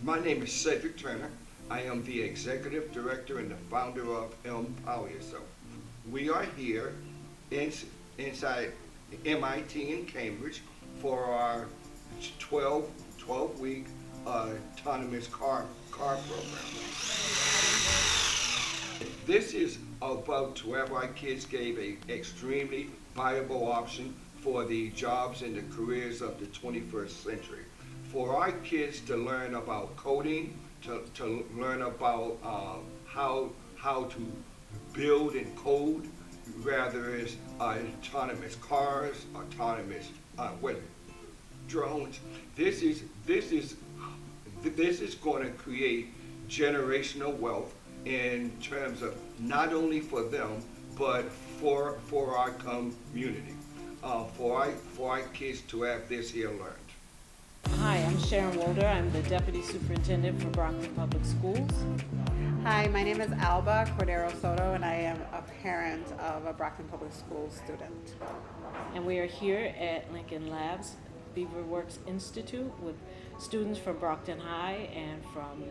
My name is Cedric Turner. I am the Executive Director and the founder of Empower Yourself. We are here inside MIT in Cambridge for our 12-week autonomous car program. This is about to have our kids gave an extremely viable option for the jobs and the careers of the 21st century. For our kids to learn about coding, to learn about how to build and code, rather it's autonomous cars, autonomous drones. This is going to create generational wealth in terms of not only for them but for our community, for our kids to have this here learned. Hi, I'm Sharon Wolder. I'm the Deputy Superintendent for Brockton Public Schools. Hi, my name is Alba Cordero Soto, and I am a parent of a Brockton Public Schools student. And we are here at Lincoln Labs, Beaverworks Institute, with students from Brockton High and from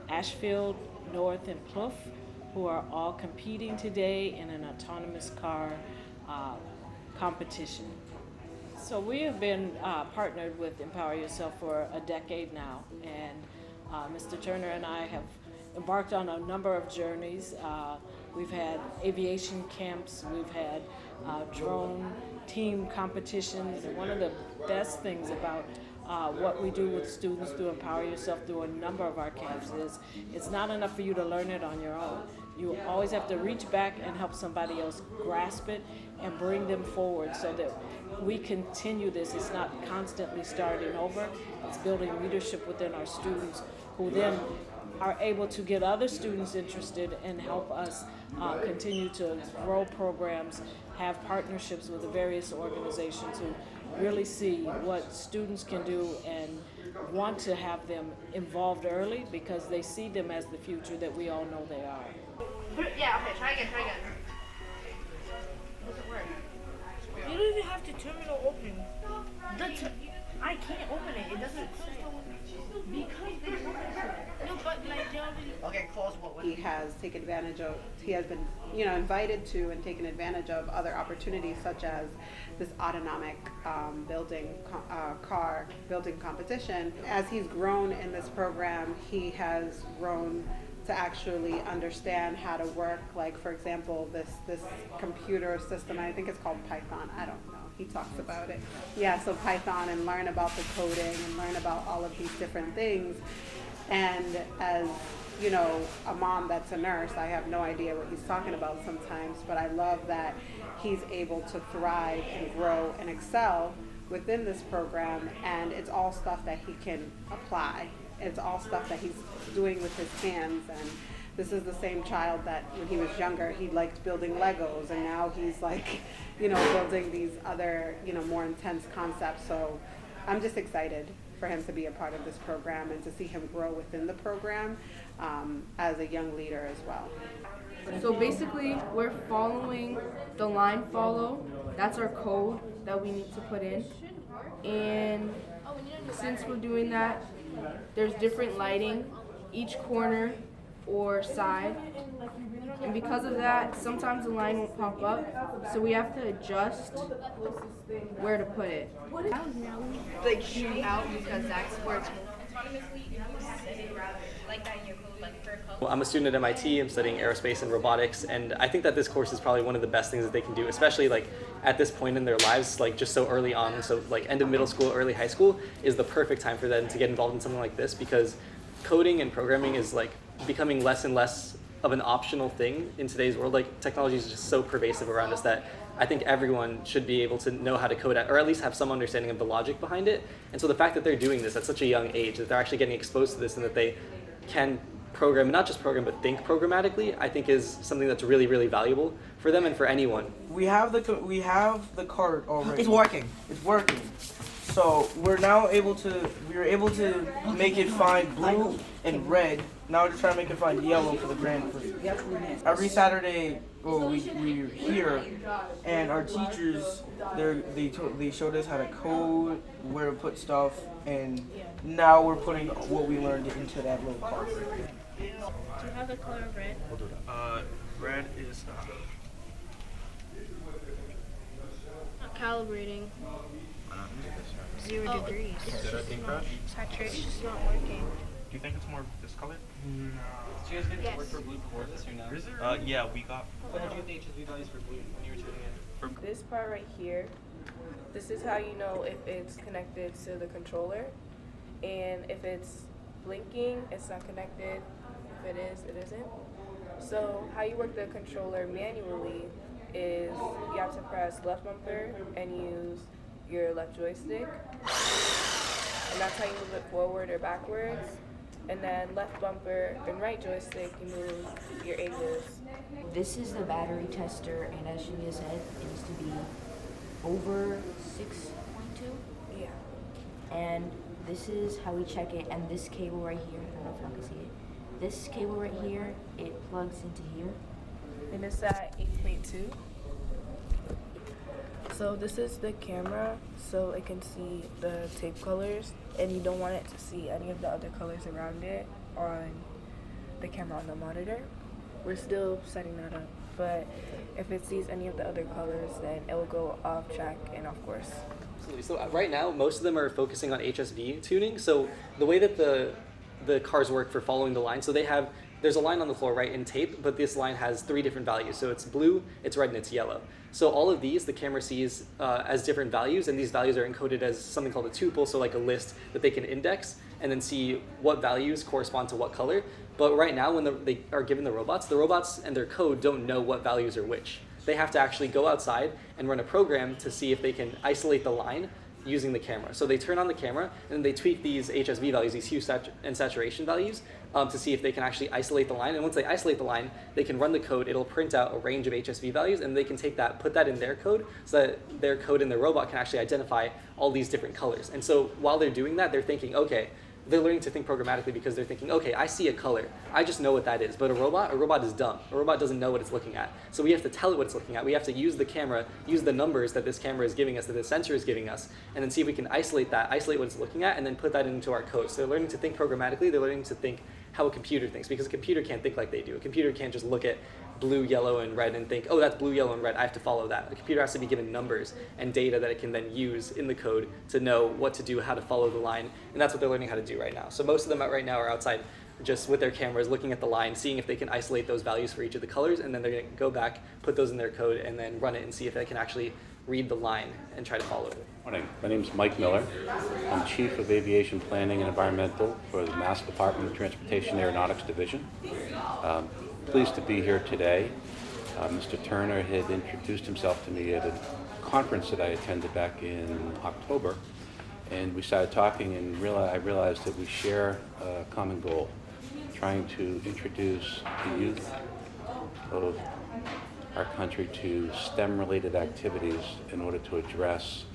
Ashfield, North, and Plouffe, who are all competing today in an autonomous car competition. So we have been partnered with Empower Yourself for a decade now, and Mr. Turner and I have embarked on a number of journeys. We've had aviation camps, we've had drone team competitions, and one of the best things about what we do with students through Empower Yourself through a number of our camps is it's not enough for you to learn it on your own. You always have to reach back and help somebody else grasp it and bring them forward so that we continue this. It's not constantly starting over. It's building leadership within our students who then are able to get other students interested and help us continue to grow programs, have partnerships with the various organizations who really see what students can do and want to have them involved early because they see them as the future that we all know they are. Yeah, okay, try again. Doesn't work. You don't even have the terminal open. I can't open it. It doesn't say. Because they open it. No, but like they already. Okay, close what? He has taken advantage of, he has been, invited to and taken advantage of other opportunities such as this autonomic car building competition. As he's grown in this program, he has grown to actually understand how to work, like for example, this computer system, I think it's called Python, I don't know, he talks about it. Yeah, so Python, and learn about the coding and learn about all of these different things. And as a mom that's a nurse, I have no idea what he's talking about sometimes, but I love that he's able to thrive and grow and excel within this program, and it's all stuff that he can apply. It's all stuff that he's doing with his hands, and this is the same child that when he was younger, he liked building Legos, and now he's like, building these other, more intense concepts. So I'm just excited for him to be a part of this program and to see him grow within the program as a young leader as well. So basically, we're following the line follow. That's our code that we need to put in. And since we're doing that, there's different lighting each corner or side. And because of that, sometimes the line won't pop up, so we have to adjust where to put it. Like shoot out because that's where it's Well, I'm a student at MIT. I'm studying aerospace and robotics, and I think that this course is probably one of the best things that they can do, especially like at this point in their lives, like just so early on. So like end of middle school, early high school is the perfect time for them to get involved in something like this, because coding and programming is like becoming less and less of an optional thing in today's world. Like technology is just so pervasive around us that I think everyone should be able to know how to code or at least have some understanding of the logic behind it. And so the fact that they're doing this at such a young age, that they're actually getting exposed to this and that they can program, not just program, but think programmatically, I think is something that's really, really valuable for them and for anyone. We have the cart already. It's working. It's working. So we were able to make it find blue and red. Now we're just trying to make it find yellow for the Grand Prix. Every Saturday, we're here, and our teachers, they showed us how to code, where to put stuff, and now we're putting what we learned into that little car. Do you have the color red? Red is Calibrating. 0 degrees. Saturation's not working. Do you think it's more this color? Did you guys get Yes. word for blue before this or no? Is there? Yeah, we got. What did you get the HSV values for blue when you were tuning in? This part right here, this is how you know if it's connected to the controller. And if it's blinking, it's not connected. If it is, it isn't. So how you work the controller manually is you have to press left bumper and use your left joystick. And that's how you move it forward or backwards. And then left bumper and right joystick, you move your ages. This is the battery tester, and as she has said, it needs to be over 6.2. Yeah. And this is how we check it. And this cable right here, I don't know if y'all can see it. This cable right here, it plugs into here. And it's at 8.2. So this is the camera, so it can see the tape colors, and you don't want it to see any of the other colors around it on the camera on the monitor. We're still setting that up, but if it sees any of the other colors, then it will go off track and off course. Absolutely. So right now, most of them are focusing on HSV tuning. So the way that the cars work for following the line, so there's a line on the floor, right, in tape, but this line has 3 different values. So it's blue, it's red, and it's yellow. So all of these, the camera sees as different values, and these values are encoded as something called a tuple, so like a list that they can index and then see what values correspond to what color. But right now, when they are given the robots and their code don't know what values are which. They have to actually go outside and run a program to see if they can isolate the line using the camera. So they turn on the camera and then they tweak these HSV values, these hue and saturation values, to see if they can actually isolate the line. And once they isolate the line, they can run the code. It'll print out a range of HSV values, and they can take that, put that in their code, so that their code in their robot can actually identify all these different colors. And so while they're doing that, they're thinking, okay, they're learning to think programmatically because they're thinking, okay, I see a color. I just know what that is. But a robot is dumb. A robot doesn't know what it's looking at. So we have to tell it what it's looking at. We have to use the camera, use the numbers that this camera is giving us, that the sensor is giving us, and then see if we can isolate what it's looking at, and then put that into our code. So they're learning to think programmatically. They're learning to think how a computer thinks, because a computer can't think like they do. A computer can't just look at blue, yellow, and red and think, oh, that's blue, yellow, and red, I have to follow that. A computer has to be given numbers and data that it can then use in the code to know what to do, how to follow the line, and that's what they're learning how to do right now. So most of them right now are outside just with their cameras, looking at the line, seeing if they can isolate those values for each of the colors, and then they're going to go back, put those in their code, and then run it and see if they can actually read the line and try to follow it. Morning. My name is Mike Miller. I'm Chief of Aviation Planning and Environmental for the Mass Department of Transportation Aeronautics Division. Pleased to be here today. Mr. Turner had introduced himself to me at a conference that I attended back in October, and we started talking, and I realized that we share a common goal, trying to introduce the youth of our country to STEM-related activities in order to address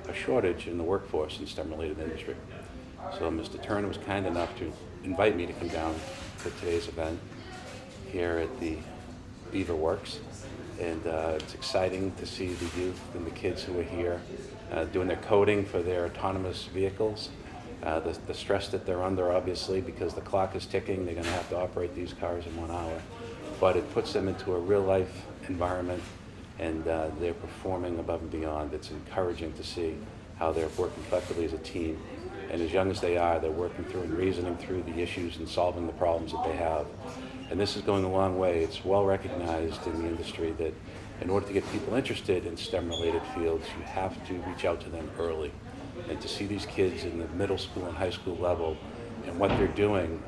a shortage in the workforce in STEM-related industry. So Mr. Turner was kind enough to invite me to come down to today's event here at the Beaver Works, and it's exciting to see the youth and the kids who are here doing their coding for their autonomous vehicles. The stress that they're under, obviously, because the clock is ticking, they're going to have to operate these cars in 1 hour, but it puts them into a real-life environment, and they're performing above and beyond. It's encouraging to see how they're working collectively as a team, and as young as they are, they're working through and reasoning through the issues and solving the problems that they have. And this is going a long way. It's well recognized in the industry that in order to get people interested in STEM-related fields, you have to reach out to them early. And to see these kids in the middle school and high school level and what they're doing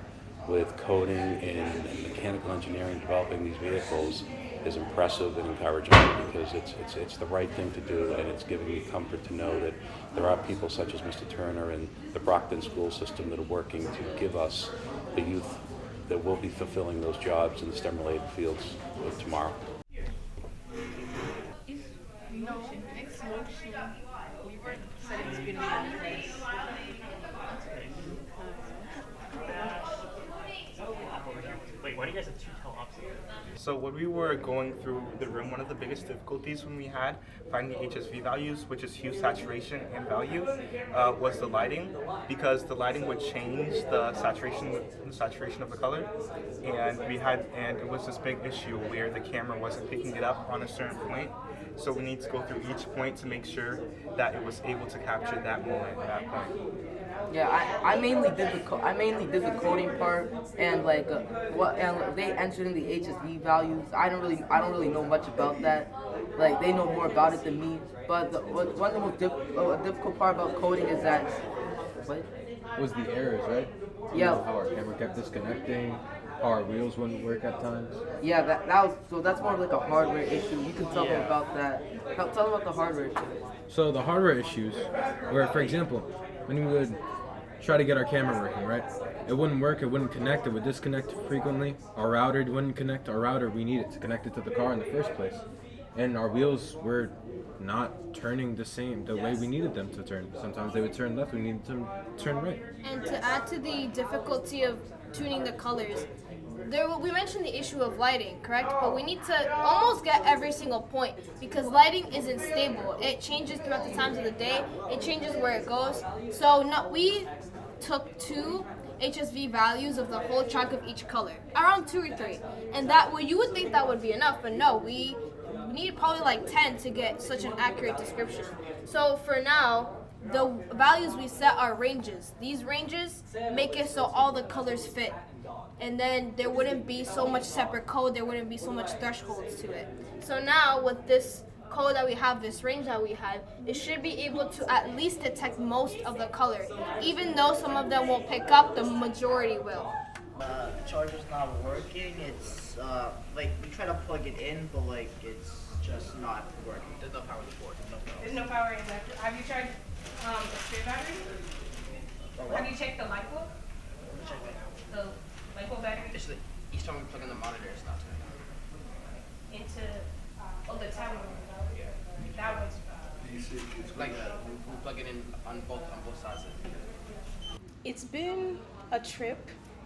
with coding and mechanical engineering, developing these vehicles, is impressive and encouraging, because it's the right thing to do, and it's giving me comfort to know that there are people such as Mr. Turner and the Brockton school system that are working to give us the youth that will be fulfilling those jobs in the STEM-related fields of tomorrow. No, it's motion. We weren't setting speed limit. So when we were going through the room, one of the biggest difficulties when we had finding the HSV values, which is hue, saturation, and value, was the lighting, because the lighting would change the saturation of the color, and it was this big issue where the camera wasn't picking it up on a certain point. So we need to go through each point to make sure that it was able to capture that moment, that point. Yeah, I mainly did the coding part, and they entered in the HSV values. I don't really know much about that. Like, they know more about it than me. But one of the most difficult part about coding is that was the errors, right? Yeah. You know, how our camera kept disconnecting, how our wheels wouldn't work at times. Yeah, that's more of like a hardware issue. You can tell them about that. Tell them about the hardware issue. So the hardware issues were, for example, when we would try to get our camera working, right? It wouldn't work, it wouldn't connect, it would disconnect frequently. Our router wouldn't connect. Our router, we needed to connect it to the car in the first place. And our wheels were not turning the way we needed them to turn. Sometimes they would turn left, we needed them to turn right. And to add to the difficulty of tuning the colors, we mentioned the issue of lighting, correct? But we need to almost get every single point, because lighting isn't stable. It changes throughout the times of the day. It changes where it goes. So we took 2 HSV values of the whole chunk of each color, around 2 or 3. And you would think that would be enough, but no, we need probably like 10 to get such an accurate description. So for now, the values we set are ranges. These ranges make it so all the colors fit. And then there wouldn't be so much separate code, there wouldn't be so much thresholds to it. So now with this code that we have, this range that we have, it should be able to at least detect most of the color. Even though some of them won't pick up, the majority will. Charger's not working. It's like we try to plug it in, but like it's just not working. There's no power in the board. There's no power in that. Have you tried a spare battery? Have you checked the LiPo? The LiPo battery? Each time we plug in the monitor, it's not turning on. Into the tablet. That one's like we plug it in on both sides. It's been a trip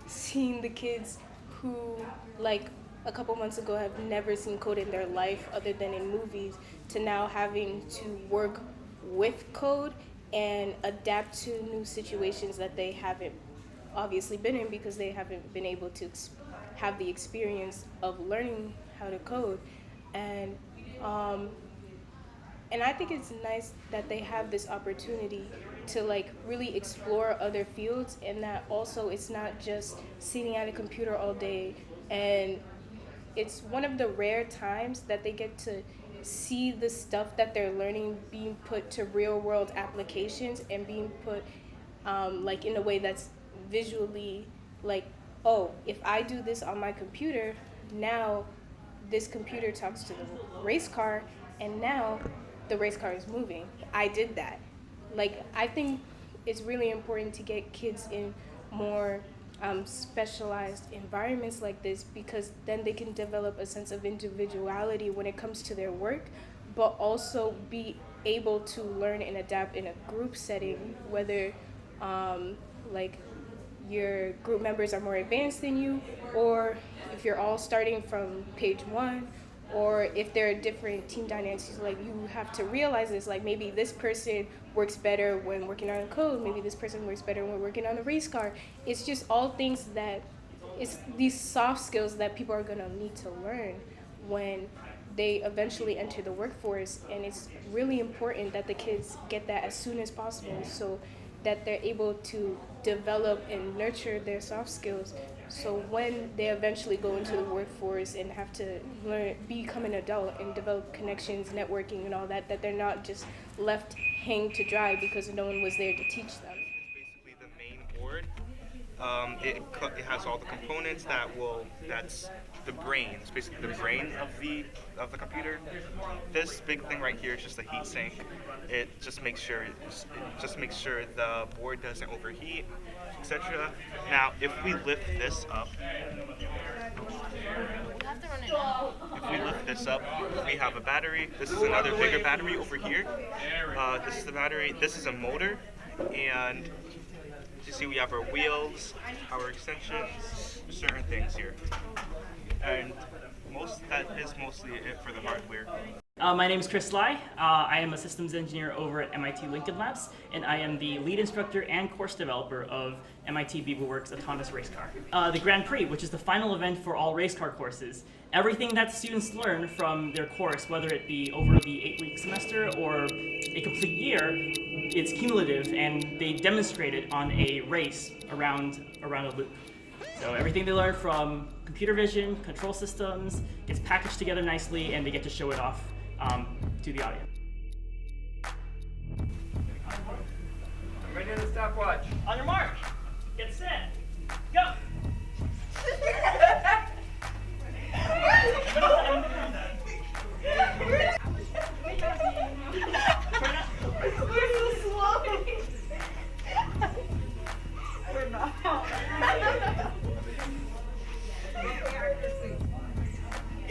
seeing the kids who, like a couple months ago, have never seen code in their life other than in movies, to now having to work with code and adapt to new situations that they haven't obviously been in, because they haven't been able to have the experience of learning how to code. And I think it's nice that they have this opportunity to like really explore other fields, and that also it's not just sitting at a computer all day. And it's one of the rare times that they get to see the stuff that they're learning being put to real world applications and being put like in a way that's visually like, oh, if I do this on my computer, now this computer talks to the race car, and now the race car is moving. I did that. Like, I think it's really important to get kids in more specialized environments like this, because then they can develop a sense of individuality when it comes to their work, but also be able to learn and adapt in a group setting, whether like your group members are more advanced than you, or if you're all starting from page 1, or if there are different team dynamics. Like, you have to realize this, like maybe this person works better when working on code, maybe this person works better when working on the race car. It's just all things that, it's these soft skills that people are gonna need to learn when they eventually enter the workforce, and it's really important that the kids get that as soon as possible, so that they're able to develop and nurture their soft skills, so when they eventually go into the workforce and have to learn, become an adult and develop connections, networking and all that, that they're not just left hanging to dry because no one was there to teach them. It's basically the main board. It has all the components that's the brain. It's basically the brain of the computer. This big thing right here is just a heat sink. It just makes sure the board doesn't overheat, etc. Now, if we lift this up, we have a battery. This is another bigger battery over here. This is the battery. This is a motor, and You see we have our wheels, our extensions, certain things here. And that is mostly it for the hardware. My name is Chris Sly. I am a systems engineer over at MIT Lincoln Labs, and I am the lead instructor and course developer of MIT VivaWorks Autonomous Race Car. The Grand Prix, which is the final event for all race car courses. Everything that students learn from their course, whether it be over the 8-week semester or a complete year, it's cumulative, and they demonstrate it on a race around a loop. So everything they learn from computer vision, control systems, gets packaged together nicely, and they get to show it off to the audience. Ready to stopwatch. On your mark, get set, go!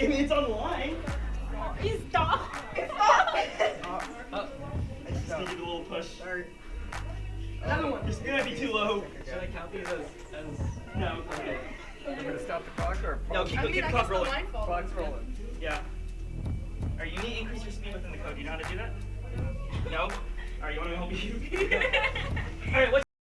I mean, it's on the line. Stop. Just need a little push. Another one. It's gonna be too low. Should I count these as No. Okay. I'm gonna stop the clock or? No, keep the clock rolling. Clock's rolling. Yeah. Alright, you need to increase your speed within the code. Do you know how to do that? No? Alright, you want me to help you? Alright,